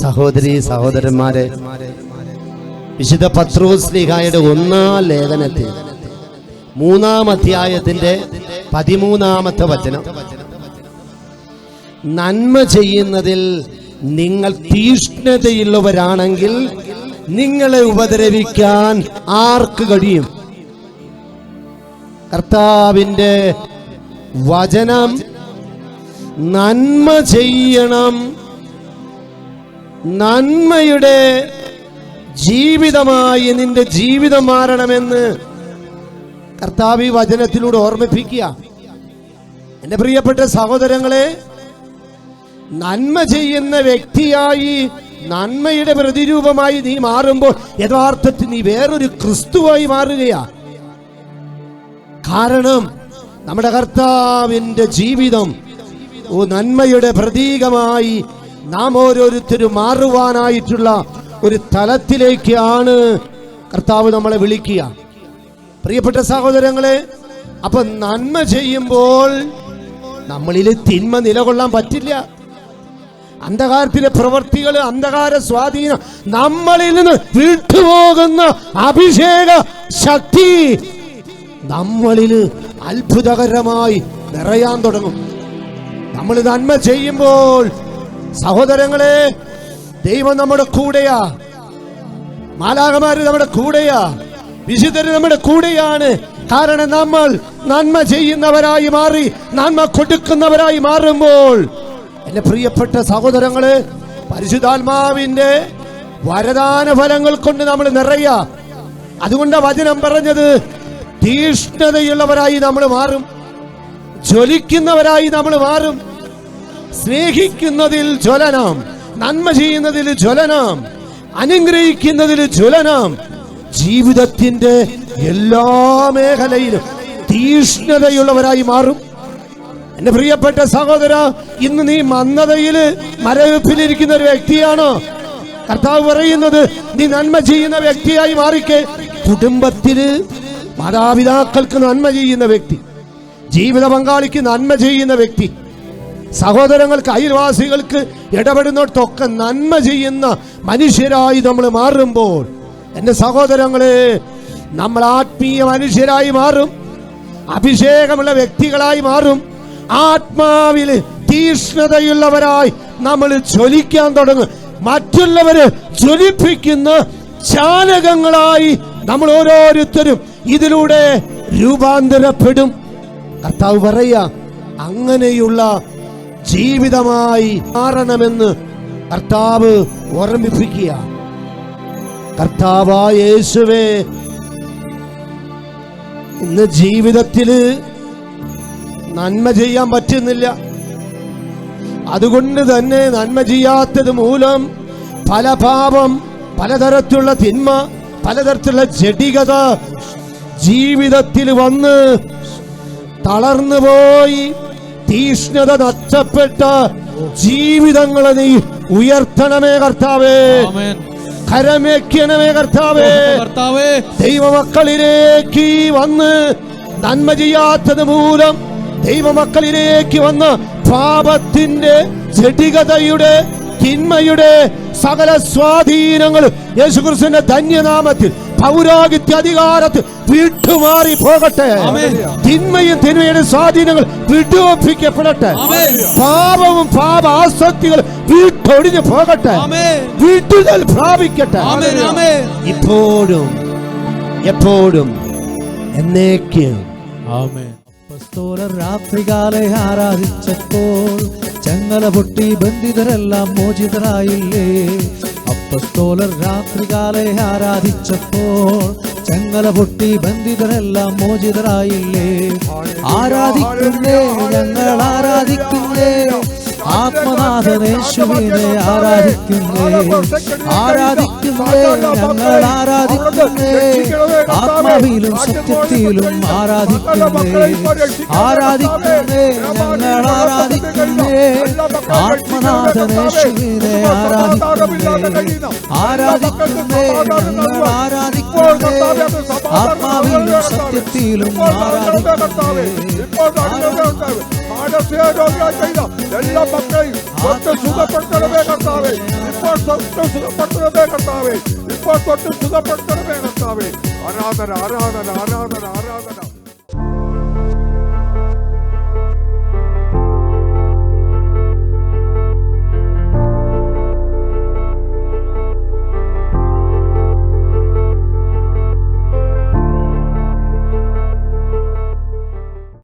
സഹോദരീ സഹോദരന്മാരെ, വിശുദ്ധ പത്രോസ് ശ്ലീഹായുടെ 1-ാം ലേഖനത്തിൽ 3-ാം അധ്യായത്തിന്റെ 13-ാമത്തെ വചനം, നന്മ ചെയ്യുന്നതിൽ നിങ്ങൾ തീഷ്ണതയുള്ളവരാണെങ്കിൽ നിങ്ങളെ ഉപദ്രവിക്കാൻ ആർക്ക് കഴിയും? കർത്താവിന്റെ വചനം നന്മ ചെയ്യണം, നന്മയുടെ ജീവിതമായി നിന്റെ ജീവിതം മാറണമെന്ന് കർത്താവ് ഈ വചനത്തിലൂടെ ഓർമ്മിപ്പിക്കുക. എൻ്റെ പ്രിയപ്പെട്ട സഹോദരങ്ങളെ, നന്മ ചെയ്യുന്ന വ്യക്തിയായി, നന്മയുടെ പ്രതിരൂപമായി നീ മാറുമ്പോൾ യഥാർത്ഥത്തിൽ നീ വേറൊരു ക്രിസ്തുവായി മാറുകയാ. കാരണം നമ്മുടെ കർത്താവിന്റെ ജീവിതം നന്മയുടെ പ്രതീകമായി നാം ഓരോരുത്തരും മാറുവാനായിട്ടുള്ള ഒരു തലത്തിലേക്കാണ് കർത്താവ് നമ്മളെ വിളിക്കുക. പ്രിയപ്പെട്ട സഹോദരങ്ങളെ, അപ്പൊ നന്മ ചെയ്യുമ്പോൾ നമ്മളിൽ തിന്മ നിലകൊള്ളാൻ പറ്റില്ല. അന്ധകാരത്തിലെ പ്രവൃത്തികൾ, അന്ധകാര സ്വാധീനം നമ്മളിൽ നിന്ന് വിട്ടുപോകുന്ന അഭിഷേക ശക്തി നമ്മളിൽ അത്ഭുതകരമായി നിറയാൻ തുടങ്ങും. നമ്മൾ നന്മ ചെയ്യുമ്പോൾ സഹോദരങ്ങളെ, ദൈവം നമ്മുടെ കൂടെയാ, മാലാഖമാര് നമ്മുടെ കൂടെയാ, വിശുദ്ധര് നമ്മുടെ കൂടെയാണ്. കാരണം നമ്മൾ നന്മ ചെയ്യുന്നവരായി മാറി, നന്മ കൊടുക്കുന്നവരായി മാറുമ്പോൾ എന്റെ പ്രിയപ്പെട്ട സഹോദരങ്ങളെ, പരിശുദ്ധാത്മാവിന്റെ വരദാന ഫലങ്ങൾ കൊണ്ട് നമ്മൾ നിറയാ. അതുകൊണ്ട് വചനം പറഞ്ഞത് തീഷ്ണതയുള്ളവരായി നമ്മൾ മാറും, ജ്വലിക്കുന്നവരായി നമ്മൾ മാറും. സ്നേഹിക്കുന്നതിൽ ജ്വലനം, നന്മ ചെയ്യുന്നതിൽ ജ്വലനം, അനുഗ്രഹിക്കുന്നതിൽ ജ്വലനം, ജീവിതത്തിന്റെ എല്ലാ മേഖലയിലും തീഷ്ണതയുള്ളവരായി മാറും. എന്റെ പ്രിയപ്പെട്ട സഹോദര, ഇന്ന് നീ മന്ദതയില് മരവിപ്പിലിരിക്കുന്ന ഒരു വ്യക്തിയാണോ? കർത്താവ് പറയുന്നത് നീ നന്മ ചെയ്യുന്ന വ്യക്തിയായി മാറിക്കേ. കുടുംബത്തില് മാതാപിതാക്കൾക്ക് നന്മ ചെയ്യുന്ന വ്യക്തി, ജീവിത പങ്കാളിക്ക് നന്മ ചെയ്യുന്ന വ്യക്തി, സഹോദരങ്ങൾക്ക്, അയൽവാസികൾക്ക് ഇടപെടുന്നിടത്തൊക്കെ നന്മ ചെയ്യുന്ന മനുഷ്യരായി നമ്മൾ മാറുമ്പോൾ എന്റെ സഹോദരങ്ങളെ, നമ്മൾ ആത്മീയ മനുഷ്യരായി മാറും, അഭിഷേകമുള്ള വ്യക്തികളായി മാറും, ആത്മാവില് തീഷ്ണതയുള്ളവരായി നമ്മൾ ജ്വലിക്കാൻ തുടങ്ങും. മറ്റുള്ളവര് ജ്വലിപ്പിക്കുന്ന ചാലകങ്ങളായി നമ്മൾ ഓരോരുത്തരും ഇതിലൂടെ രൂപാന്തരപ്പെടും. കർത്താവ് പറയാ, അങ്ങനെയുള്ള ജീവിതമായി മാറണമെന്ന് കർത്താവ് ഓർമ്മിപ്പിക്കുക. കർത്താവായ യേശുവേ, ഇന്ന് ജീവിതത്തില് നന്മ ചെയ്യാൻ പറ്റുന്നില്ല. അതുകൊണ്ട് തന്നെ നന്മ ചെയ്യാത്തത് മൂലം പല പാപം, പലതരത്തിലുള്ള തിന്മ, പലതരത്തിലുള്ള ജഡികത ജീവിതത്തിൽ വന്ന് തളർന്നു പോയി തീഷ്ണത നഷ്ടപ്പെട്ട ജീവിതങ്ങളെ നീ ഉയർത്തണമേ കർത്താവേ, കരമേക്കണമേ കർത്താവേ. ദൈവമക്കളിലേക്ക് വന്ന് നന്മ ചെയ്യാത്തത് മൂലം ദൈവമക്കളിലേക്ക് വന്ന് പാപത്തിന്റെ ജഡികതയുടെ തിന്മയുടെ സകല സ്വാധീനങ്ങൾ യേശുക്രിസ്തുവിന്റെ ധന്യനാമത്തിൽ പൗരോഹിത്യ അധികാരത്തിൽ വിട്ടുമാറി പോകട്ടെ. തിന്മയും തിന്മയുടെ സ്വാധീനങ്ങൾ വിട്ടുവപ്പിക്കപ്പെടട്ടെ. പാപവും പാപ ആസക്തികൾ വിട്ടൊടിഞ്ഞു പോകട്ടെ. വിട്ടുതൽ പ്രാപിക്കട്ടെ. ഇപ്പോഴും എപ്പോഴും എന്നേക്കും. അപ്പോസ്തലർ രാത്രികാലെ ആരാധിച്ചപ്പോൾ ചങ്ങല പൊട്ടി ബന്ധിതരെല്ലാം മോചിതരായില്ലേ? അപ്പോസ്തലർ രാത്രികാലെ ആരാധിച്ചപ്പോൾ ചങ്ങല പൊട്ടി ബന്ധിതരെല്ലാം മോചിതരായില്ലേ? ആരാധിക്കുന്നേ, ഞങ്ങൾ ആരാധിക്കുന്നേ, ആത്മനാഥനേശുവിനെ ആരാധിക്കുന്നേ, ആരാധിക്കുന്നേ, ഞങ്ങൾ ആരാധിക്കുന്നേ, ആത്മാവിലും സത്യത്തിലും ആരാധിക്കുന്നേ, ആരാധിക്കുന്നേ, ഞങ്ങൾ ആരാധിക്കുന്നേ, ആത്മനാഥനേശുവിനെ ആരാധിക്കുന്നേ, ആരാധിക്കുന്നേ, ഞങ്ങൾ ആരാധിക്കുന്നേ, ആത്മാവിലും സത്യത്തിലും ആരാധിക്കുന്നേ. എല്ലാ മക്കളെയും സുഖപ്പെടുത്തണമേ കർത്താവേ. കർത്താവേ. ഇപ്പോൾ തൊട്ട് സുഖപ്പെടുത്തണമേ കർത്താവേ. ഇപ്പോൾ തൊട്ട് സുഖപ്പെടുത്തണമേ കർത്താവേ. ആരാധന ആരാധന ആരാധന ആരാധന.